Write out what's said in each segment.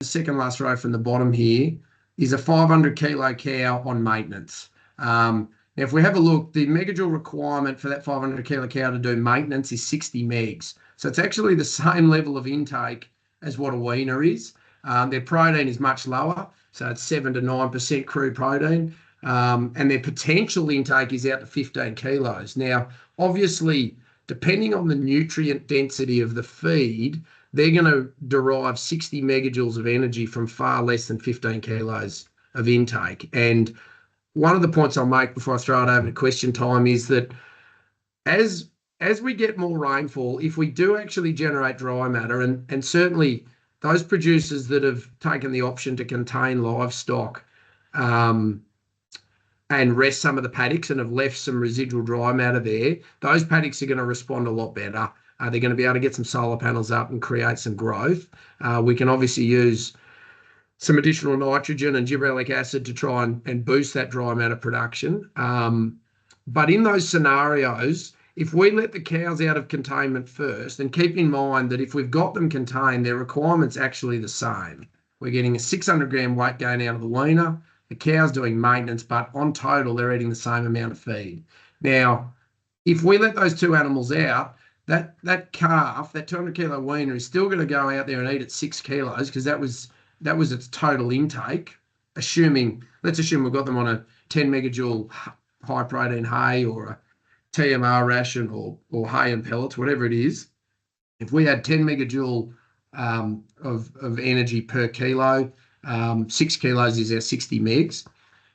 second last row from the bottom here is a 500 kilo cow on maintenance. Now, if we have a look, the megajoule requirement for that 500 kilo cow to do maintenance is 60 megs. So it's actually the same level of intake as what a weaner is. Their protein is much lower, so it's 7 to 9% crude protein, and their potential intake is out to 15 kilos. Now, obviously, depending on the nutrient density of the feed, they're going to derive 60 megajoules of energy from far less than 15 kilos of intake. And one of the points I'll make before I throw it over to question time is that as we get more rainfall, if we do actually generate dry matter, and certainly those producers that have taken the option to contain livestock and rest some of the paddocks and have left some residual dry matter there, those paddocks are going to respond a lot better. They're going to be able to get some solar panels up and create some growth. We can obviously use some additional nitrogen and gibberellic acid to try and boost that dry matter production. But in those scenarios, if we let the cows out of containment first, and keep in mind that if we've got them contained, their requirement's actually the same. We're getting a 600 gram weight gain out of the weaner. The cow's doing maintenance, but on total, they're eating the same amount of feed. Now, if we let those two animals out, that calf, that 200 kilo weaner, is still going to go out there and eat at 6 kilos because that was its total intake. Let's assume we've got them on a 10 megajoule high protein hay or a TMR ration or hay and pellets, whatever it is. If we had 10 megajoule of energy per kilo, 6 kilos is our 60 megs.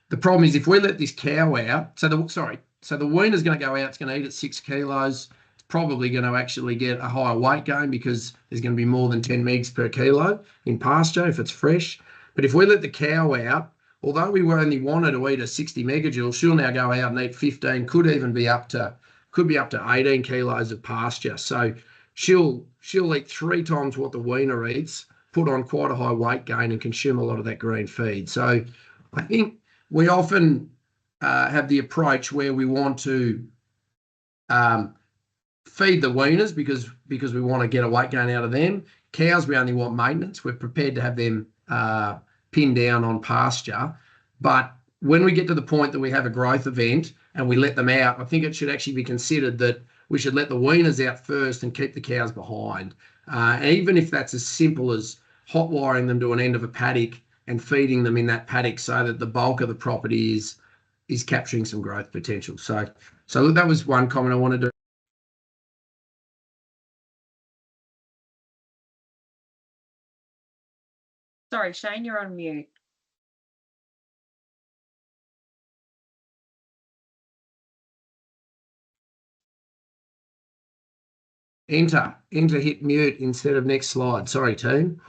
The problem is if we let this cow out, so the weaner's going to go out, it's going to eat at 6 kilos. It's probably going to actually get a higher weight gain because there's going to be more than 10 megs per kilo in pasture if it's fresh. But if we let the cow out, although we only wanted to eat a 60 megajoule, she'll now go out and eat 15, could be up to 18 kilos of pasture. So she'll eat 3 times what the weaner eats, put on quite a high weight gain and consume a lot of that green feed. So I think we often have the approach where we want to feed the weaners because we want to get a weight gain out of them. Cows, we only want maintenance. We're prepared to have them pinned down on pasture. But when we get to the point that we have a growth event and we let them out, I think it should actually be considered that we should let the weaners out first and keep the cows behind. Even if that's as simple as hot wiring them to an end of a paddock and feeding them in that paddock so that the bulk of the property is capturing some growth potential. So that was one comment I wanted to. Sorry, Shane, you're on mute. Enter, hit mute instead of next slide. Sorry, team.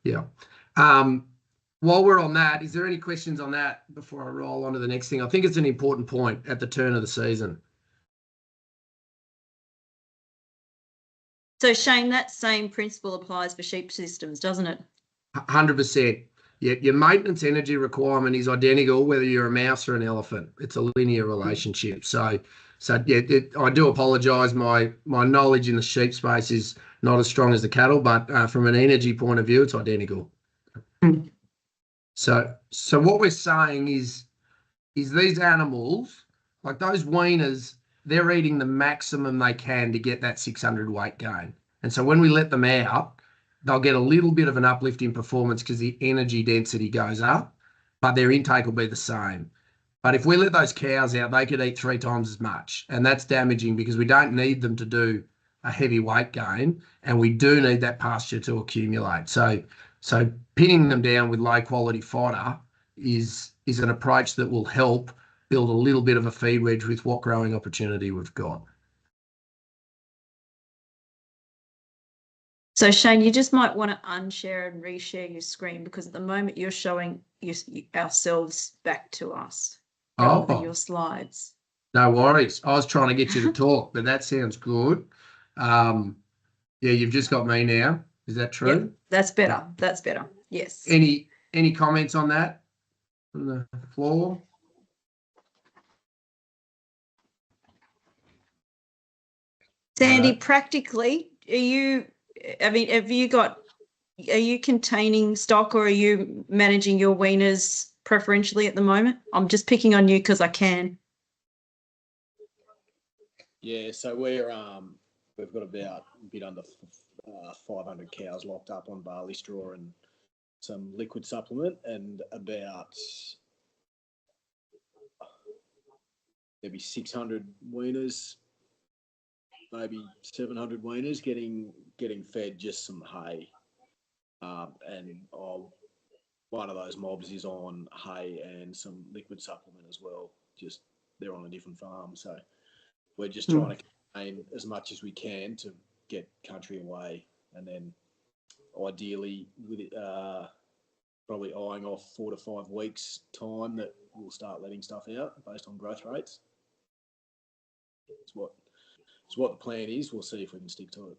Yeah. While we're on that, is there any questions on that before I roll on to the next thing? I think it's an important point at the turn of the season. So, Shane, that same principle applies for sheep systems, doesn't it? 100%. Yeah, your maintenance energy requirement is identical whether you're a mouse or an elephant. It's a linear relationship. So yeah, I do apologise. My knowledge in the sheep space is not as strong as the cattle, but from an energy point of view, it's identical. So what we're saying is these animals, like those weaners, they're eating the maximum they can to get that 600 weight gain. And so when we let them out, they'll get a little bit of an uplift in performance because the energy density goes up, but their intake will be the same. But if we let those cows out, they could eat 3 times as much. And that's damaging because we don't need them to do a heavy weight gain, and we do need that pasture to accumulate. So pinning them down with low quality fodder is an approach that will help build a little bit of a feed wedge with what growing opportunity we've got. So, Shane, you just might want to unshare and reshare your screen because at the moment you're showing ourselves back to us rather than your slides. No worries. I was trying to get you to talk, but that sounds good. Yeah, you've just got me now. Is that true? Yep, that's better. Yeah. That's better. Yes. Any comments on that from the floor? Sandy, practically, have you got are you containing stock or are you managing your weaners preferentially at the moment? I'm just picking on you because I can. Yeah, so we've got about a bit under 500 cows locked up on barley straw and some liquid supplement, and about maybe 600 weaners, maybe 700 weaners getting fed just some hay, and one of those mobs is on hay and some liquid supplement as well. Just they're on a different farm, so we're just trying to contain as much as we can to get country away, and then ideally with probably eyeing off 4 to 5 weeks time that we'll start letting stuff out based on growth rates. It's what the plan is. We'll see if we can stick to it.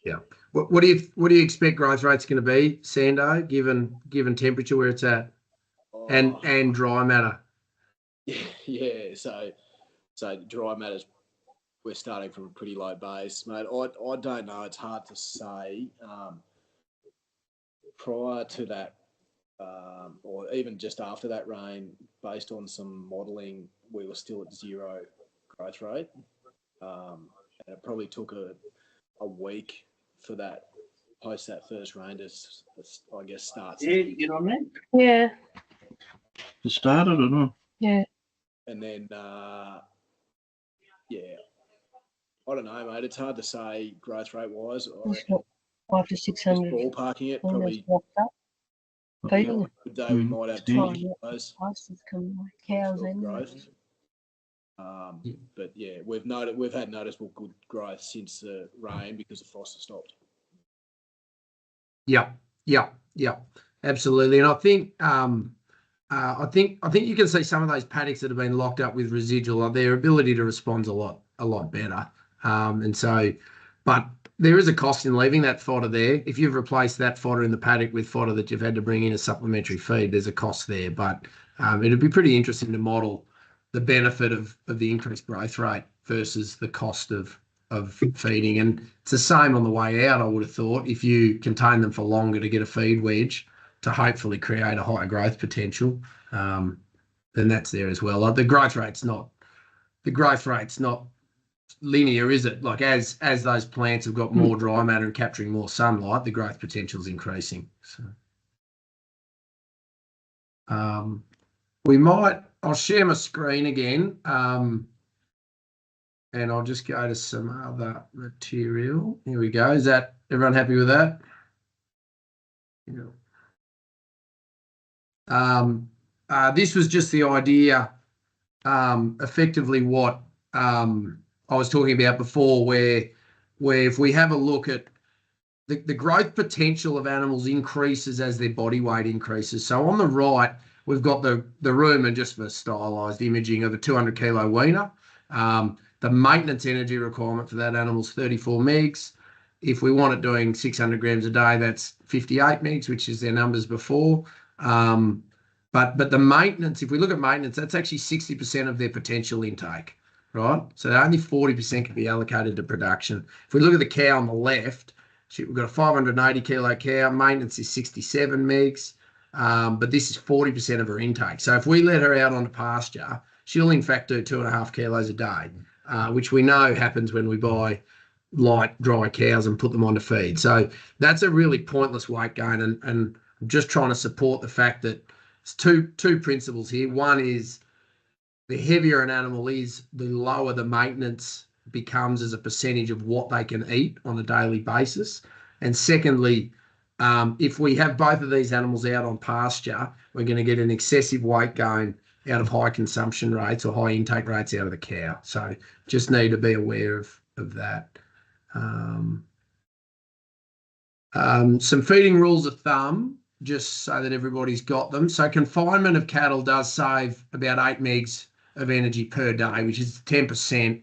Yeah. What do you expect growth rate's going to be, Sando, given temperature where it's at, and dry matter? Yeah. So dry matters. We're starting from a pretty low base, mate. I don't know. It's hard to say. Prior to that, or even just after that rain, based on some modelling, we were still at 0 growth rate. And it probably took a week for that, post that first rain to, I guess, start. Yeah, you get on that? Yeah. To start it or not? Yeah. And then, yeah, I don't know, mate. It's hard to say growth rate wise. It's not 500 to 600. Ballparking it, probably. Feeding. Good day, we might have 2 kilos. Prices come like cows and growth. But yeah, we've had noticeable good growth since the rain because the frost has stopped. Yeah, absolutely. And I think you can see some of those paddocks that have been locked up with residual, their ability to respond's a lot better. But there is a cost in leaving that fodder there. If you've replaced that fodder in the paddock with fodder that you've had to bring in a supplementary feed, there's a cost there. But it'd be pretty interesting to model the benefit of the increased growth rate versus the cost of feeding. And it's the same on the way out, I would have thought, if you contain them for longer to get a feed wedge to hopefully create a higher growth potential, then that's there as well. Like the growth rate's not linear, is it? Like as those plants have got more dry matter and capturing more sunlight, the growth potential is increasing. So I'll share my screen again, and I'll just go to some other material. Here we go. Is that everyone happy with that? Yeah. This was just the idea, effectively what I was talking about before, where if we have a look at the growth potential of animals increases as their body weight increases. So on the right, we've got the rumour, just for stylised imaging, of a 200 kilo weaner. The maintenance energy requirement for that animal is 34 megs. If we want it doing 600 grams a day, that's 58 megs, which is their numbers before. But the maintenance, if we look at maintenance, that's actually 60% of their potential intake, right? So only 40% can be allocated to production. If we look at the cow on the left, we've got a 580 kilo cow. Maintenance is 67 megs, but this is 40% of her intake. So if we let her out onto pasture, she'll in fact do 2.5 kilos a day, which we know happens when we buy light, dry cows and put them onto feed. So that's a really pointless weight gain. And I'm just trying to support the fact that it's two principles here. One is the heavier an animal is, the lower the maintenance becomes as a percentage of what they can eat on a daily basis. And secondly, if we have both of these animals out on pasture, we're going to get an excessive weight gain out of high consumption rates or high intake rates out of the cow. So just need to be aware of that. Some feeding rules of thumb, just so that everybody's got them. So confinement of cattle does save about 8 megs of energy per day, which is 10%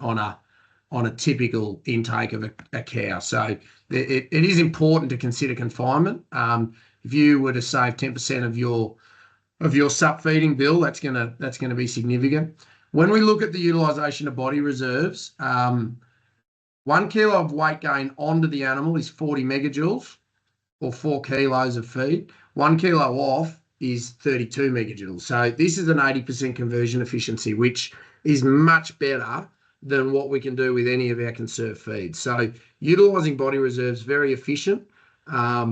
on a typical intake of a cow. So it is important to consider confinement. If you were to save 10% of your sup feeding bill, that's gonna be significant. When we look at the utilisation of body reserves, 1 kilo of weight gain onto the animal is 40 megajoules. or 4 kilos of feed, 1 kilo off is 32 megajoules. So this is an 80% conversion efficiency, which is much better than what we can do with any of our conserved feeds. So utilising body reserves, very efficient at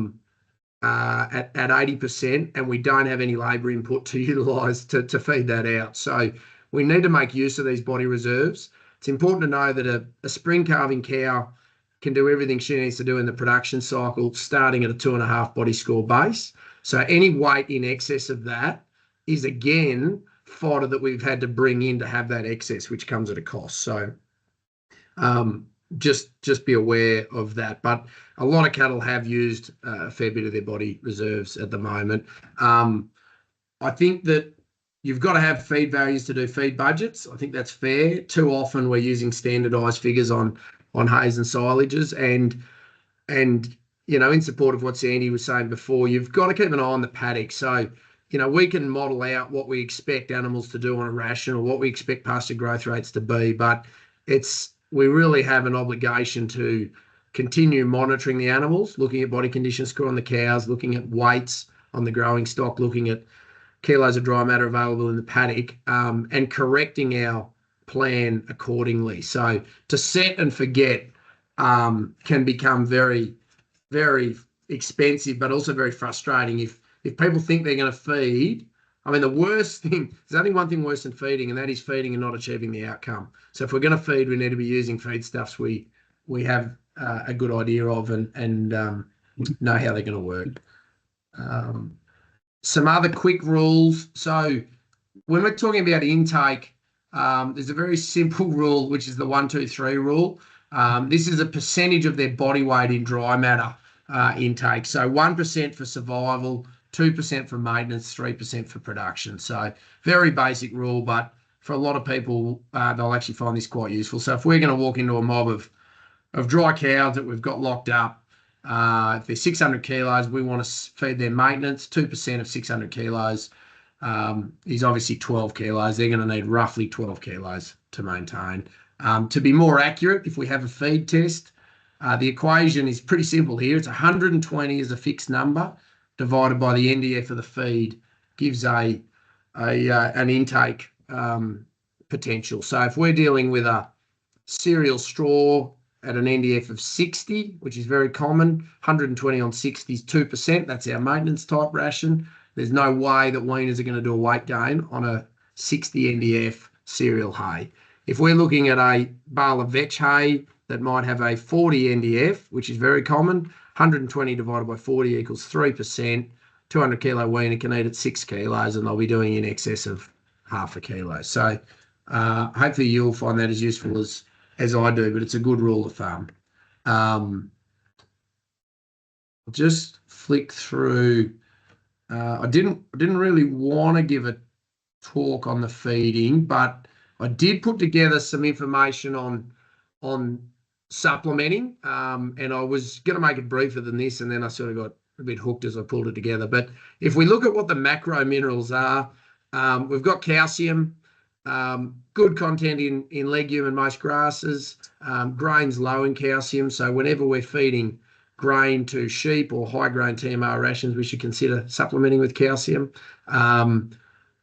80%, and we don't have any labour input to utilise to feed that out. So we need to make use of these body reserves. It's important to know that a spring calving cow can do everything she needs to do in the production cycle, starting at a 2.5 body score base. So any weight in excess of that is, again, fodder that we've had to bring in to have that excess, which comes at a cost. So just be aware of that. But a lot of cattle have used a fair bit of their body reserves at the moment. I think that you've got to have feed values to do feed budgets. I think that's fair. Too often we're using standardised figures on hays and silages, and in support of what Sandy was saying before, you've got to keep an eye on the paddock. So we can model out what we expect animals to do on a ration or what we expect pasture growth rates to be, but we really have an obligation to continue monitoring the animals, looking at body condition score on the cows, looking at weights on the growing stock, looking at kilos of dry matter available in the paddock, and correcting our plan accordingly. So to set and forget can become very, very expensive, but also very frustrating. If people think they're going to feed, I mean, the worst thing, there's only one thing worse than feeding, and that is feeding and not achieving the outcome. So if we're going to feed, we need to be using feedstuffs we have a good idea of and know how they're going to work. Some other quick rules. So when we're talking about intake, there's a very simple rule, which is the 1-2-3 rule. This is a percentage of their body weight in dry matter intake. So 1% for survival, 2% for maintenance, 3% for production. So very basic rule, but for a lot of people, they'll actually find this quite useful. So if we're going to walk into a mob of dry cows that we've got locked up, if they're 600 kilos, we want to feed their maintenance. 2% of 600 kilos is obviously 12 kilos. They're going to need roughly 12 kilos to maintain. To be more accurate, if we have a feed test, the equation is pretty simple here. It's 120 as a fixed number divided by the NDF of the feed gives an intake potential. So if we're dealing with a cereal straw at an NDF of 60, which is very common, 120 on 60 is 2%. That's our maintenance type ration. There's no way that weaners are going to do a weight gain on a 60 NDF cereal hay. If we're looking at a bale of vetch hay that might have a 40 NDF, which is very common, 120 divided by 40 equals 3%. 200 kilo weaner can eat at 6 kilos, and they'll be doing in excess of half a kilo. So hopefully you'll find that as useful as I do, but it's a good rule of thumb. I'll just flick through. I didn't really want to give a talk on the feeding, but I did put together some information on supplementing, and I was going to make it briefer than this, and then I sort of got a bit hooked as I pulled it together. But if we look at what the macro minerals are, we've got calcium, good content in legume and most grasses, grains low in calcium. So whenever we're feeding grain to sheep or high grain TMR rations, we should consider supplementing with calcium.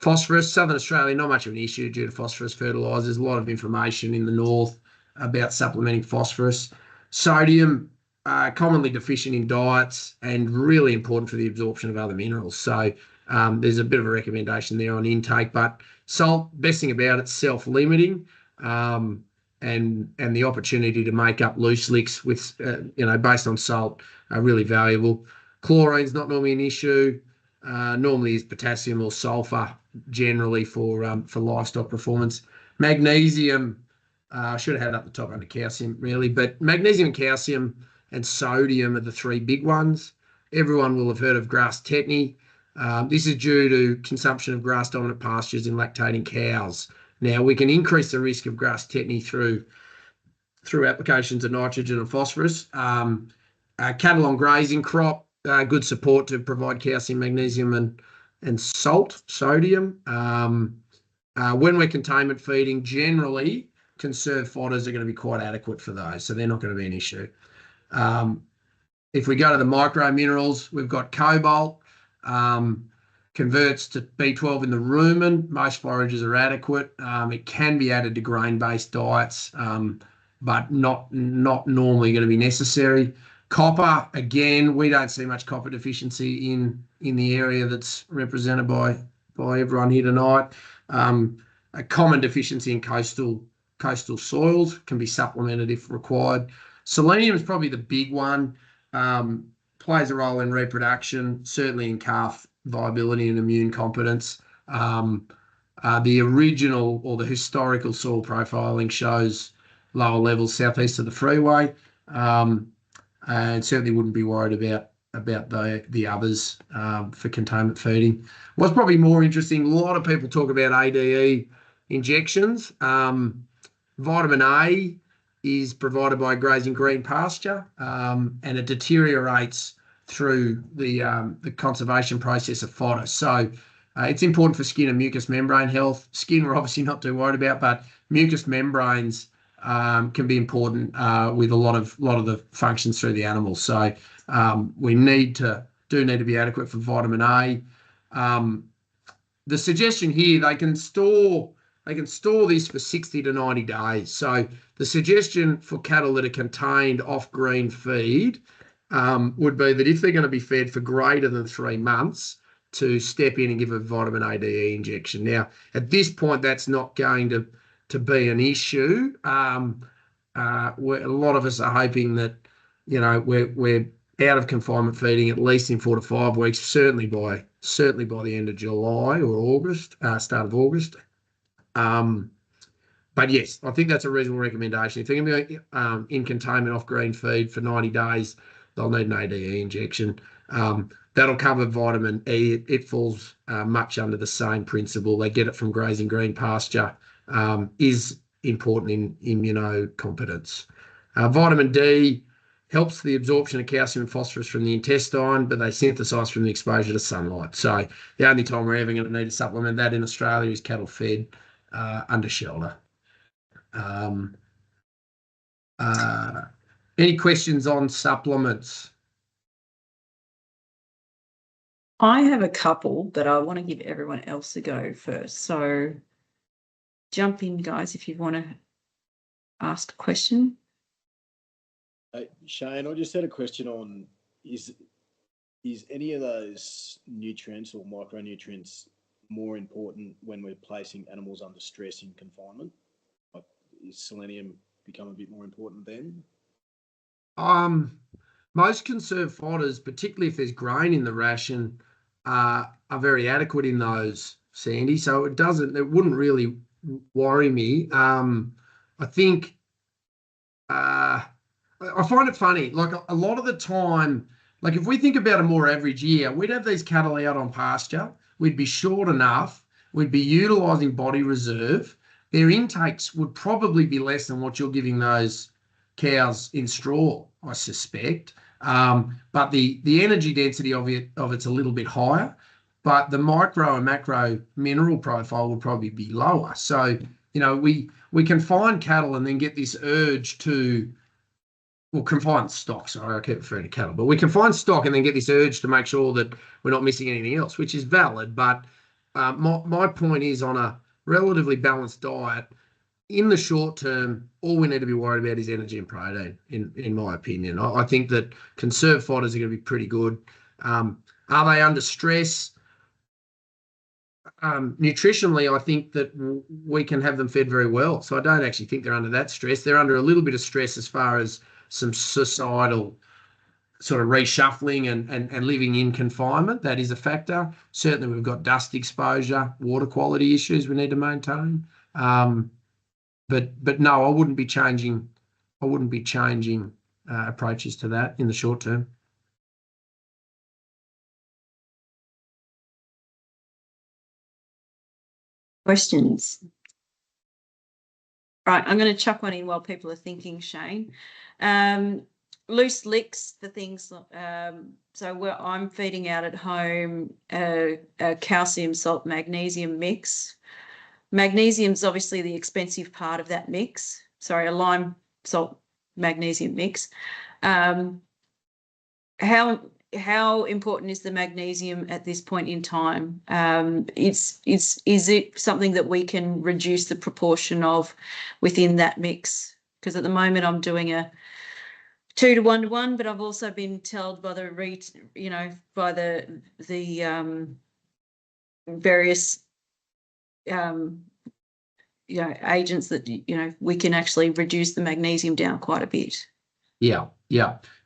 Phosphorus, Southern Australia, not much of an issue due to phosphorus fertilisers. A lot of information in the north about supplementing phosphorus. Sodium, commonly deficient in diets and really important for the absorption of other minerals. So there's a bit of a recommendation there on intake. But salt, best thing about it, self-limiting, and the opportunity to make up loose licks with, based on salt, are really valuable. Chlorine's not normally an issue. Normally is potassium or sulfur generally for livestock performance. Magnesium, I should have had it up the top under calcium really, but magnesium and calcium and sodium are the three big ones. Everyone will have heard of grass tetany. This is due to consumption of grass dominant pastures in lactating cows. Now we can increase the risk of grass tetany through applications of nitrogen and phosphorus. Cattle on grazing crop, good support to provide calcium, magnesium and sodium. When we're containment feeding, generally conserved fodders are going to be quite adequate for those, so they're not going to be an issue. If we go to the micro minerals, we've got cobalt, converts to B12 in the rumen. Most forages are adequate. It can be added to grain-based diets, but not normally going to be necessary. Copper, again, we don't see much copper deficiency in the area that's represented by everyone here tonight. A common deficiency in coastal soils can be supplemented if required. Selenium is probably the big one. Plays a role in reproduction, certainly in calf viability and immune competence. The original or the historical soil profiling shows lower levels southeast of the freeway, and certainly wouldn't be worried about the others for containment feeding. What's probably more interesting, a lot of people talk about ADE injections. Vitamin A is provided by grazing green pasture, and it deteriorates through the conservation process of fodder. So it's important for skin and mucous membrane health. Skin we're obviously not too worried about, but mucous membranes can be important with a lot of the functions through the animals. So we need to be adequate for vitamin A. The suggestion here, they can store this for 60 to 90 days. So the suggestion for cattle that are contained off green feed would be that if they're going to be fed for greater than 3 months, to step in and give a vitamin A DE injection. Now, at this point, that's not going to be an issue. A lot of us are hoping that, we're out of confinement feeding at least in 4 to 5 weeks, certainly by the end of July or August, start of August. But yes, I think that's a reasonable recommendation. If they're going to be in containment off green feed for 90 days, they'll need an ADE injection. That'll cover vitamin E. It falls much under the same principle. They get it from grazing green pasture, is important in immunocompetence. Vitamin D helps the absorption of calcium and phosphorus from the intestine, but they synthesise from the exposure to sunlight. So the only time we're ever going to need to supplement that in Australia is cattle fed under shelter. Any questions on supplements? I have a couple, but I want to give everyone else a go first. So jump in, guys, if you want to ask a question. Shane, I just had a question on, is any of those nutrients or micronutrients more important when we're placing animals under stress in confinement? Like, is selenium become a bit more important then? Most conserved fodders, particularly if there's grain in the ration, are very adequate in those, Sandy. So it wouldn't really worry me. I think I find it funny, like a lot of the time, like if we think about a more average year, we'd have these cattle out on pasture, we'd be short enough, we'd be utilising body reserve, their intakes would probably be less than what you're giving those cows in straw, I suspect. But the energy density of it's a little bit higher, but the micro and macro mineral profile would probably be lower. So, we confine cattle and then get this urge to, confine stock, sorry, I keep referring to cattle, but we confine stock and then get this urge to make sure that we're not missing anything else, which is valid. But my point is, on a relatively balanced diet, in the short term, all we need to be worried about is energy and protein, in my opinion. I think that conserved fodders are going to be pretty good. Are they under stress? Nutritionally, I think that we can have them fed very well. So I don't actually think they're under that stress. They're under a little bit of stress as far as some societal sort of reshuffling and living in confinement. That is a factor. Certainly, we've got dust exposure, water quality issues we need to maintain. But no, I wouldn't be changing approaches to that in the short term. Questions? Right, I'm going to chuck one in while people are thinking, Shane. Loose licks, the things, so where I'm feeding out at home a calcium salt magnesium mix. Magnesium's obviously the expensive part of that mix. Sorry, a lime salt magnesium mix. how important is the magnesium at this point in time? Is it something that we can reduce the proportion of within that mix? Because at the moment I'm doing a 2 to 1 to 1, but I've also been told by the various agents that we can actually reduce the magnesium down quite a bit. Yeah.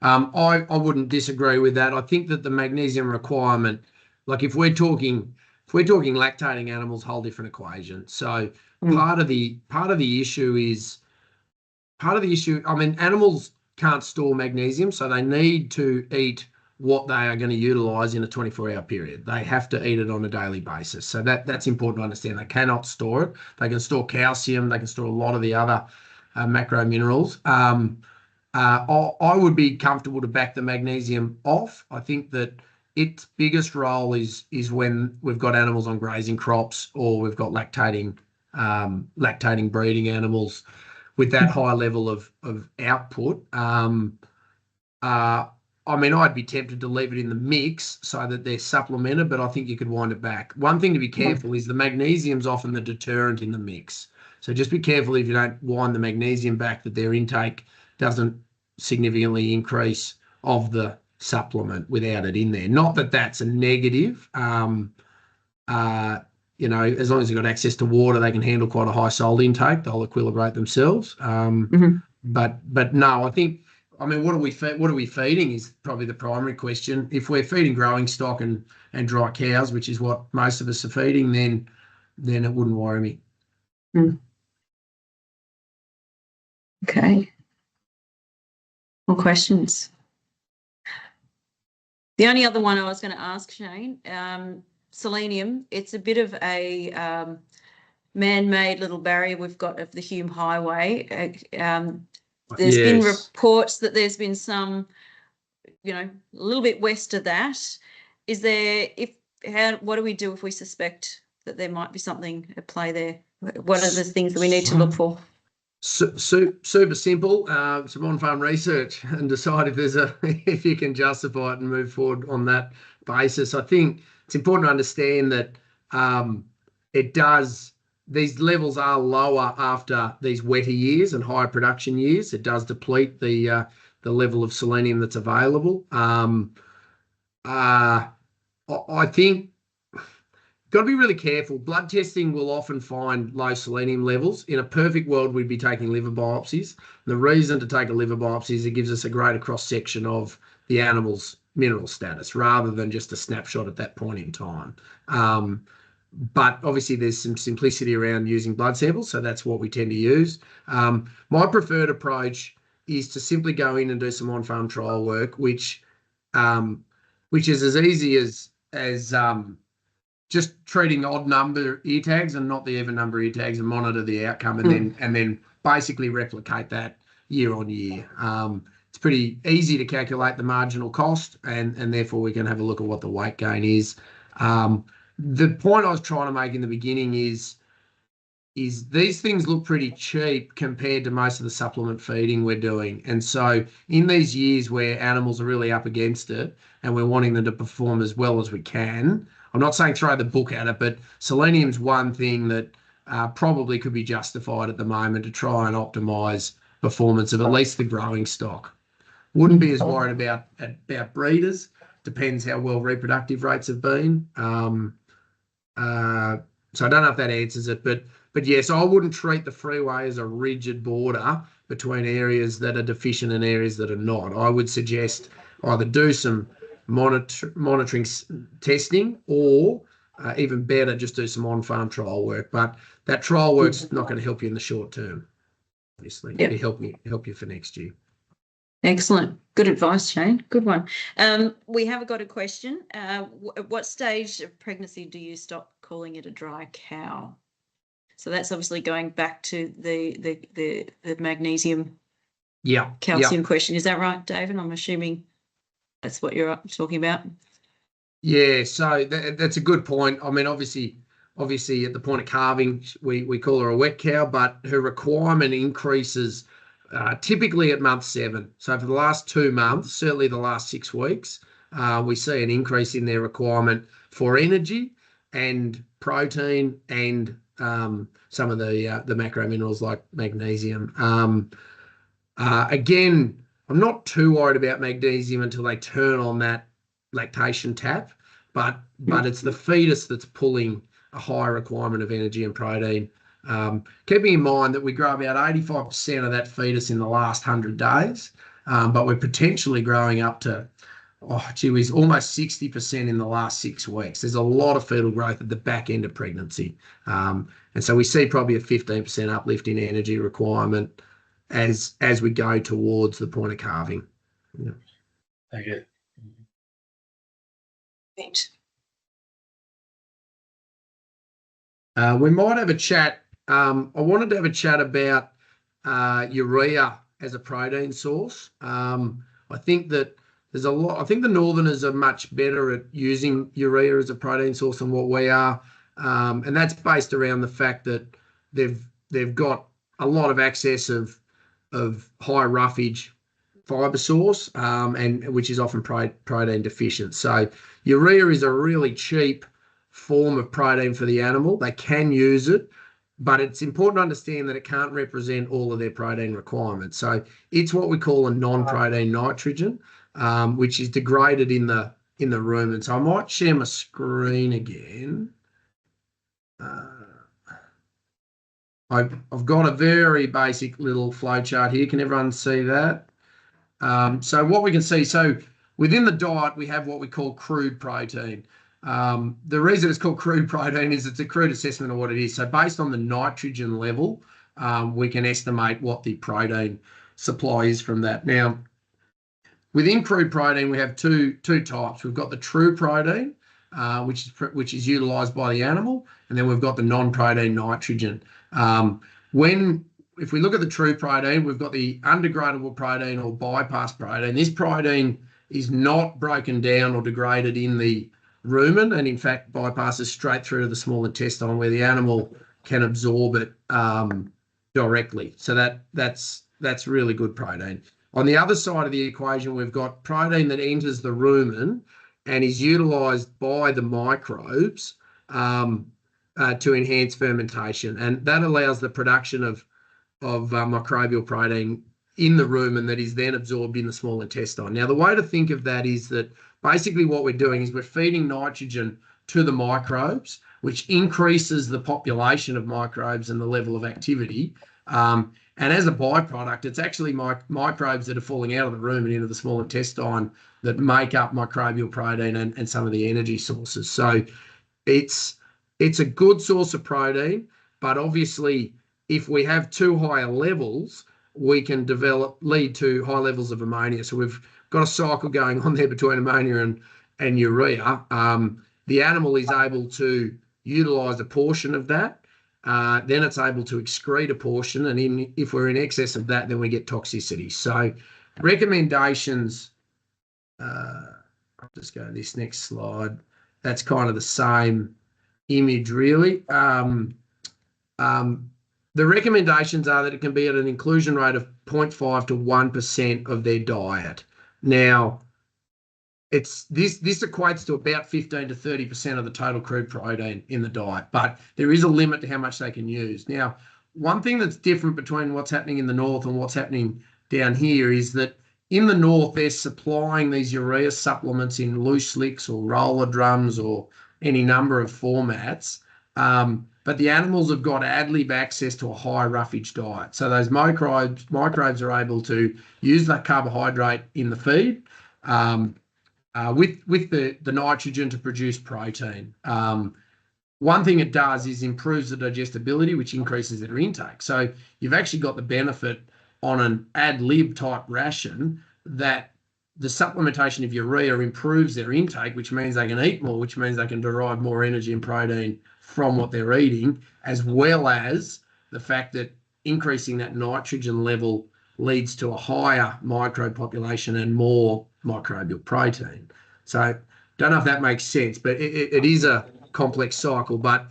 I wouldn't disagree with that. I think that the magnesium requirement, like if we're talking lactating animals, whole different equation. So part of the issue, I mean, animals can't store magnesium, so they need to eat what they are going to utilize in a 24-hour period. They have to eat it on a daily basis. So that's important to understand. They cannot store it. They can store calcium. They can store a lot of the other macro minerals. I would be comfortable to back the magnesium off. I think that its biggest role is when we've got animals on grazing crops or we've got lactating breeding animals with that high level of output. I mean, I'd be tempted to leave it in the mix so that they're supplemented, but I think you could wind it back. One thing to be careful is the magnesium's often the deterrent in the mix. So just be careful if you don't wind the magnesium back that their intake doesn't significantly increase of the supplement without it in there. Not that that's a negative. As long as they've got access to water, they can handle quite a high salt intake. They'll equilibrate themselves. But no, I think, I mean, what are we feeding is probably the primary question. If we're feeding growing stock and dry cows, which is what most of us are feeding, then it wouldn't worry me. Okay. More questions? The only other one I was going to ask, Shane, selenium, it's a bit of a man-made little barrier we've got of the Hume Highway. There's been reports that there's been some, a little bit west of that. What do we do if we suspect that there might be something at play there? What are the things that we need to look for? Super simple. Some on-farm research and decide if you can justify it and move forward on that basis. I think it's important to understand that these levels are lower after these wetter years and higher production years. It does deplete the level of selenium that's available. I think got to be really careful. Blood testing will often find low selenium levels. In a perfect world, we'd be taking liver biopsies. The reason to take a liver biopsy is it gives us a greater cross-section of the animal's mineral status rather than just a snapshot at that point in time. But obviously there's some simplicity around using blood samples, so that's what we tend to use. My preferred approach is to simply go in and do some on-farm trial work, which is as easy as just treating odd number ear tags and not the even number ear tags and monitor the outcome and then basically replicate that year on year. It's pretty easy to calculate the marginal cost and therefore we can have a look at what the weight gain is. The point I was trying to make in the beginning is these things look pretty cheap compared to most of the supplement feeding we're doing. And so in these years where animals are really up against it and we're wanting them to perform as well as we can, I'm not saying throw the book at it, but selenium's one thing that probably could be justified at the moment to try and optimise performance of at least the growing stock. Wouldn't be as worried about breeders. Depends how well reproductive rates have been. So I don't know if that answers it, but yes, I wouldn't treat the freeway as a rigid border between areas that are deficient and areas that are not. I would suggest either do some monitoring testing or even better, just do some on-farm trial work. But that trial work's not going to help you in the short term, obviously. Yep. It'll help you for next year. Excellent. Good advice, Shane. Good one. We have got a question. At what stage of pregnancy do you stop calling it a dry cow? So that's obviously going back to the magnesium, calcium question. Is that right, David? I'm assuming that's what you're talking about. Yeah. So that's a good point. I mean, obviously at the point of calving, we call her a wet cow, but her requirement increases typically at month 7. So for the last 2 months, certainly the last 6 weeks, we see an increase in their requirement for energy and protein and some of the macro minerals like magnesium. Again, I'm not too worried about magnesium until they turn on that lactation tap, but it's the fetus that's pulling a higher requirement of energy and protein. Keeping in mind that we grow about 85% of that fetus in the last 100 days, but we're potentially growing up to, almost 60% in the last 6 weeks. There's a lot of fetal growth at the back end of pregnancy. And so we see probably a 15% uplift in energy requirement as we go towards the point of calving. Yeah. Thank you. Thanks. We might have a chat. I wanted to have a chat about urea as a protein source. I think that there's a lot. I think the Northerners are much better at using urea as a protein source than what we are, and that's based around the fact that they've got a lot of access of high roughage fibre source, and which is often protein deficient. So urea is a really cheap form of protein for the animal. They can use it, but it's important to understand that it can't represent all of their protein requirements. So it's what we call a non-protein nitrogen, which is degraded in the rumen. So I might share my screen again. I've got a very basic little flow chart here. Can everyone see that? So what we can see, so within the diet, we have what we call crude protein. The reason it's called crude protein is it's a crude assessment of what it is. So based on the nitrogen level, we can estimate what the protein supply is from that. Now, within crude protein, we have two types. We've got the true protein, which is utilised by the animal, and then we've got the non-protein nitrogen. If we look at the true protein, we've got the undegradable protein or bypass protein. This protein is not broken down or degraded in the rumen, and in fact bypasses straight through to the small intestine where the animal can absorb it directly. So that's really good protein. On the other side of the equation, we've got protein that enters the rumen and is utilised by the microbes to enhance fermentation, and that allows the production of microbial protein in the rumen that is then absorbed in the small intestine. Now, the way to think of that is that basically what we're doing is we're feeding nitrogen to the microbes, which increases the population of microbes and the level of activity. And as a byproduct, it's actually microbes that are falling out of the rumen into the small intestine that make up microbial protein and some of the energy sources. So it's a good source of protein, but obviously if we have too high levels, we can lead to high levels of ammonia. So we've got a cycle going on there between ammonia and urea. The animal is able to utilise a portion of that. Then it's able to excrete a portion, and if we're in excess of that, then we get toxicity. So recommendations, I'll just go to this next slide. That's kind of the same image, really. The recommendations are that it can be at an inclusion rate of 0.5 to 1% of their diet. Now, this equates to about 15 to 30% of the total crude protein in the diet, but there is a limit to how much they can use. Now, one thing that's different between what's happening in the north and what's happening down here is that in the north, they're supplying these urea supplements in loose slicks or roller drums or any number of formats. But the animals have got ad lib access to a high roughage diet. So those microbes are able to use that carbohydrate in the feed with the nitrogen to produce protein. One thing it does is improves the digestibility, which increases their intake. So you've actually got the benefit on an ad lib type ration that the supplementation of urea improves their intake, which means they can eat more, which means they can derive more energy and protein from what they're eating, as well as the fact that increasing that nitrogen level leads to a higher microbe population and more microbial protein. So don't know if that makes sense, but it is a complex cycle. But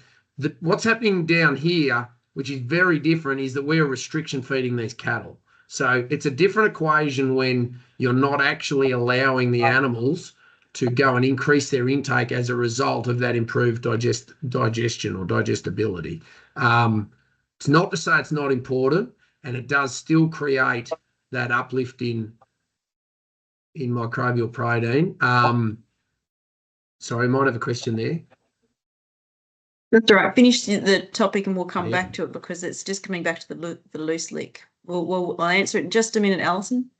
what's happening down here, which is very different, is that we're restriction feeding these cattle. So it's a different equation when you're not actually allowing the animals to go and increase their intake as a result of that improved digestion or digestibility. It's not to say it's not important, and it does still create that uplift in microbial protein. Sorry, I might have a question there. That's all right. Finish the topic and we'll come Yeah. back to it because it's just coming back to the loose lick. I'll answer it in just a minute, Alison.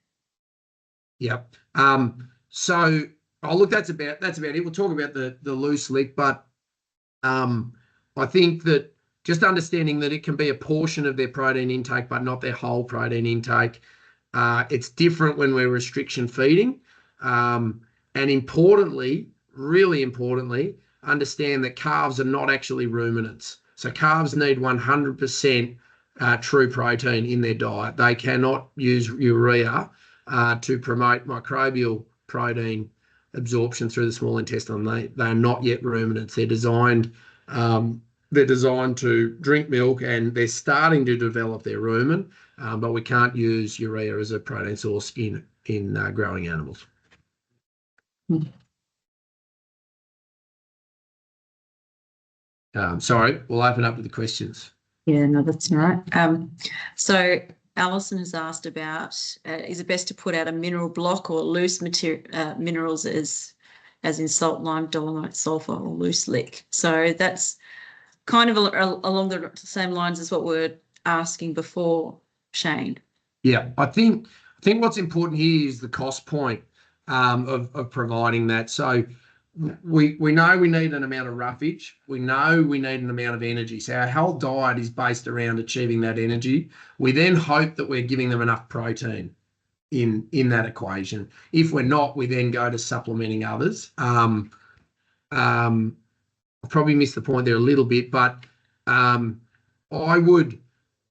Yep. So, look, that's about it. We'll talk about the loose lick, but I think that just understanding that it can be a portion of their protein intake, but not their whole protein intake. It's different when we're restriction feeding. And importantly, really importantly, understand that calves are not actually ruminants. So calves need 100% true protein in their diet. They cannot use urea to promote microbial protein absorption through the small intestine. They are not yet ruminants. They're designed to drink milk, and they're starting to develop their rumen, but we can't use urea as a protein source in growing animals. Sorry, we'll open up to the questions. Yeah, no, that's all right. So Alison has asked about, is it best to put out a mineral block or loose minerals as in salt, lime, dolomite, sulfur, or loose lick? So that's kind of along the same lines as what we're asking before, Shane. Yeah, I think what's important here is the cost point of providing that. So we know we need an amount of roughage. We know we need an amount of energy. So our whole diet is based around achieving that energy. We then hope that we're giving them enough protein in that equation. If we're not, we then go to supplementing others. I probably missed the point there a little bit, but I would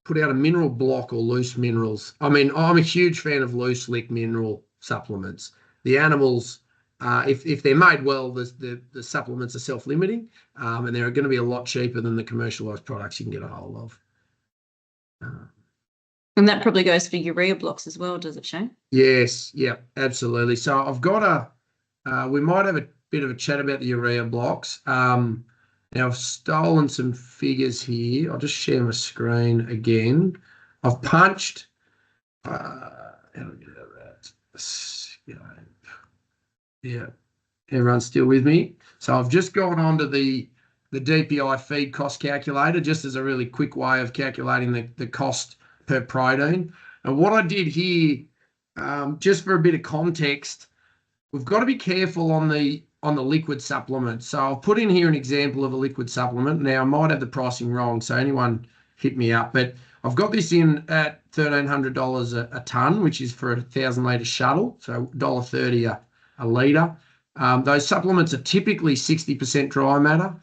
put out a mineral block or loose minerals. I mean, I'm a huge fan of loose lick mineral supplements. The animals, if they're made well, the supplements are self-limiting, and they're going to be a lot cheaper than the commercialised products you can get a hold of. And that probably goes for urea blocks as well, does it, Shane? Yes, yeah, absolutely. So I've got we might have a bit of a chat about the urea blocks. Now I've stolen some figures here. I'll just share my screen again. I've punched. How do we get that? Yeah, everyone's still with me. So I've just gone on to the DPI feed cost calculator, just as a really quick way of calculating the cost per protein. And what I did here, just for a bit of context, we've got to be careful on the liquid supplement. So I'll put in here an example of a liquid supplement. Now I might have the pricing wrong, so anyone hit me up, but I've got this in at $1,300 a tonne, which is for a 1,000 litre shuttle, so $1.30 a litre. Those supplements are typically 60% dry matter.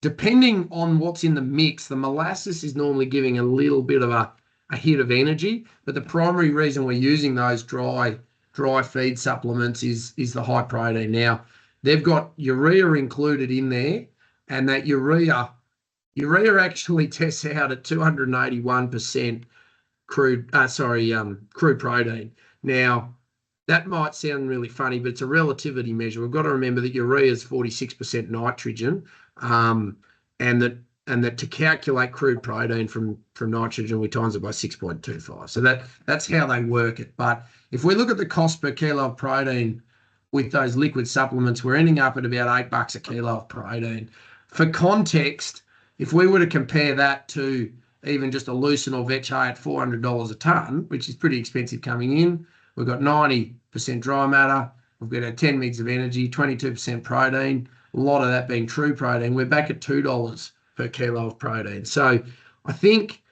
Depending on what's in the mix, the molasses is normally giving a little bit of a hit of energy, but the primary reason we're using those dry feed supplements is the high protein. Now, they've got urea included in there, and that urea actually tests out at 281% crude protein. Now, that might sound really funny, but it's a relativity measure. We've got to remember that urea is 46% nitrogen, and that to calculate crude protein from nitrogen, we times it by 6.25. So that's how they work it. But if we look at the cost per kilo of protein with those liquid supplements, we're ending up at about $8 a kilo of protein. For context, if we were to compare that to even just a lucerne or vetch hay at $400 a tonne, which is pretty expensive coming in, we've got 90% dry matter, we've got our 10 mgs of energy, 22% protein, a lot of that being true protein. We're back at $2 per kilo of protein. So I think,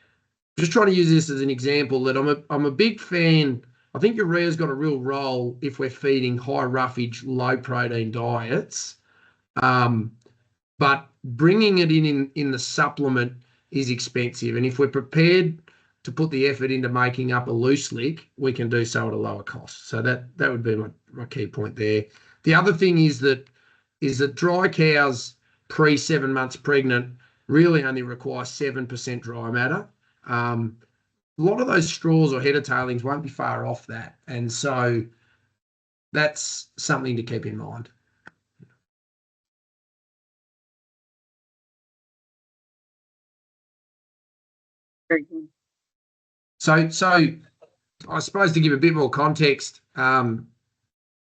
just trying to use this as an example, that I'm a big fan. I think urea's got a real role if we're feeding high roughage, low protein diets. But bringing it in the supplement is expensive. And if we're prepared to put the effort into making up a loose lick, we can do so at a lower cost. So that would be my key point there. The other thing is that dry cows pre 7 months pregnant really only require 7% dry matter. lot of those straws or header tailings won't be far off that. And so that's something to keep in mind. Very good. So I suppose to give a bit more context,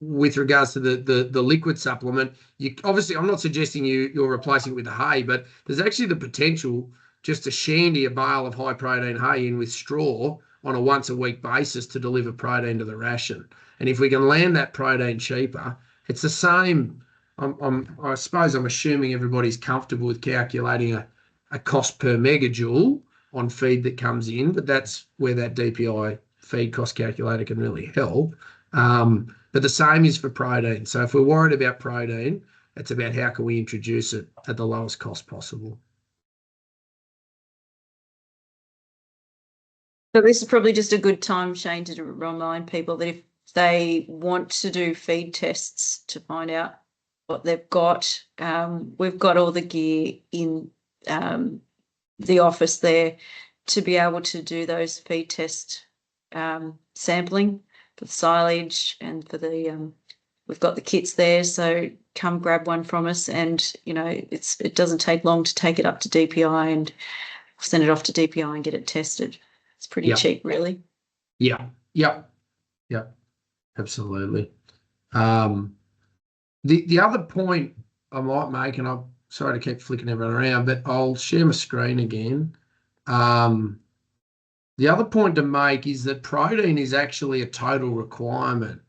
with regards to the liquid supplement, you obviously, I'm not suggesting you're replacing it with the hay, but there's actually the potential just to shandy a bale of high protein hay in with straw on a once a week basis to deliver protein to the ration. And if we can land that protein cheaper, it's the same. I suppose I'm assuming everybody's comfortable with calculating a cost per megajoule on feed that comes in, but that's where that DPI feed cost calculator can really help. But the same is for protein. So if we're worried about protein, it's about how can we introduce it at the lowest cost possible. So this is probably just a good time, Shane, to remind people that if they want to do feed tests to find out what they've got, we've got all the gear in the office there to be able to do those feed test sampling for the silage and for the we've got the kits there, so come grab one from us, and you know it doesn't take long to take it up to DPI and send it off to DPI and get it tested. It's pretty cheap, really. Yeah, absolutely. The other point I might make, and I'm sorry to keep flicking everyone around, but I'll share my screen again. The other point to make is that protein is actually a total requirement.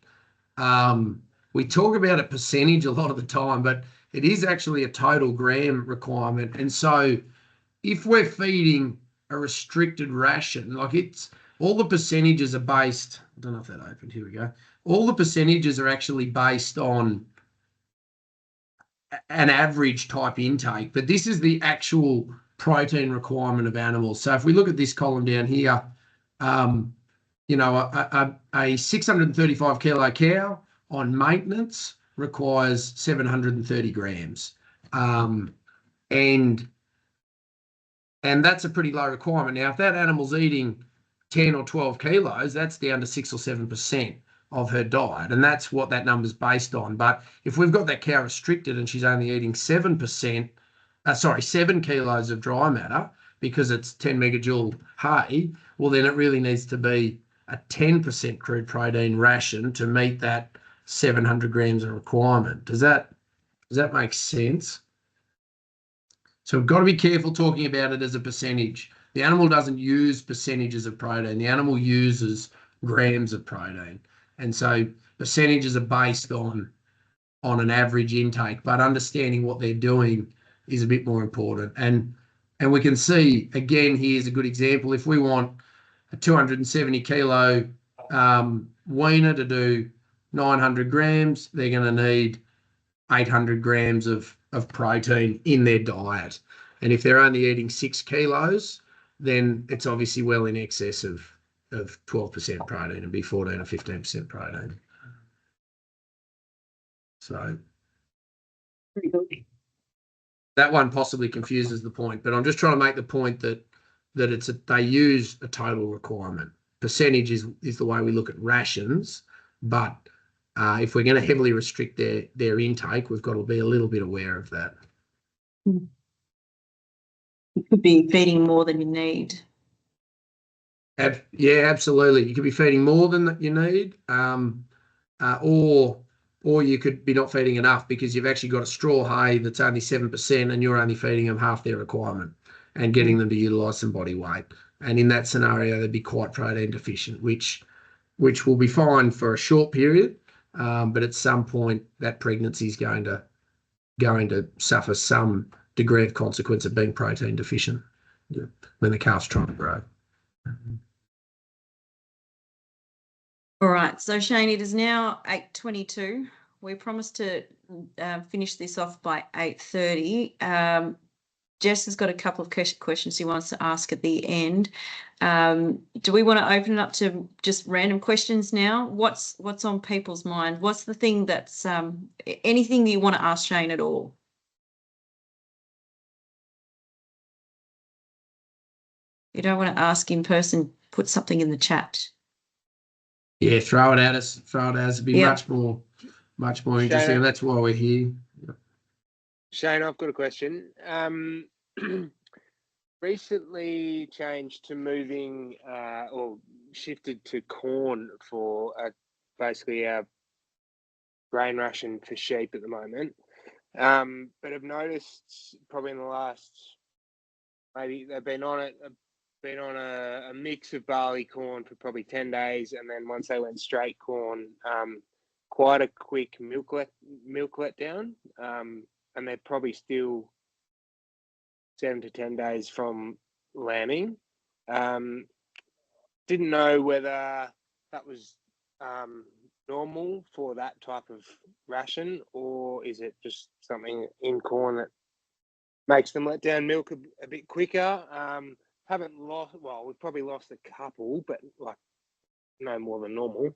We talk about a percentage a lot of the time, but it is actually a total gram requirement. And so if we're feeding a restricted ration, like it's all the percentages are based, I don't know if that opened, here we go. All the percentages are actually based on an average type intake, but this is the actual protein requirement of animals. So if we look at this column down here, you know, a 635 kilo cow on maintenance requires 730 grams. And that's a pretty low requirement. Now, if that animal's eating 10 or 12 kilos, that's down to 6 or 7% of her diet. And that's what that number's based on. But if we've got that cow restricted and she's only eating 7 kilos of dry matter because it's 10 megajoule hay, well, then it really needs to be a 10% crude protein ration to meet that 700 grams of requirement. Does that make sense? So we've got to be careful talking about it as a percentage. The animal doesn't use percentages of protein. The animal uses grams of protein. And so percentages are based on an average intake, but understanding what they're doing is a bit more important. And we can see, again, here's a good example. If we want a 270 kilo weaner to do 900 grams, they're going to need 800 grams of protein in their diet. And if they're only eating 6 kilos, then it's obviously well in excess of 12% protein and be 14 or 15% protein. So that one possibly confuses the point, but I'm just trying to make the point that they use a total requirement. Percentage is the way we look at rations, but if we're going to heavily restrict their intake, we've got to be a little bit aware of that. You could be feeding more than you need. Yeah, absolutely. You could be feeding more than you need, or you could be not feeding enough because you've actually got a straw hay that's only 7% and you're only feeding them half their requirement and getting them to utilise some body weight. And in that scenario, they'd be quite protein deficient, which will be fine for a short period, but at some point that pregnancy is going to suffer some degree of consequence of being protein deficient when the calf's trying to grow. All right, so Shane, it is now 8:22. We promised to finish this off by 8:30. Jess has got a couple of questions he wants to ask at the end. Do we want to open it up to just random questions now? What's on people's mind? What's the thing that's anything that you want to ask Shane at all? You don't want to ask in person, put something in the chat. Yeah, throw it at us. It'd be Yeah. much more interesting. And that's why we're here. Shane, I've got a question. Recently changed to moving or shifted to corn for basically our grain ration for sheep at the moment. But I've noticed probably in the last, maybe they've been on a mix of barley corn for probably 10 days, and then once they went straight corn, quite a quick milk let down, and they're probably still 7 to 10 days from lambing. Didn't know whether that was normal for that type of ration, or is it just something in corn that makes them let down milk a bit quicker. Haven't lost, well, we've probably lost a couple, but like no more than normal.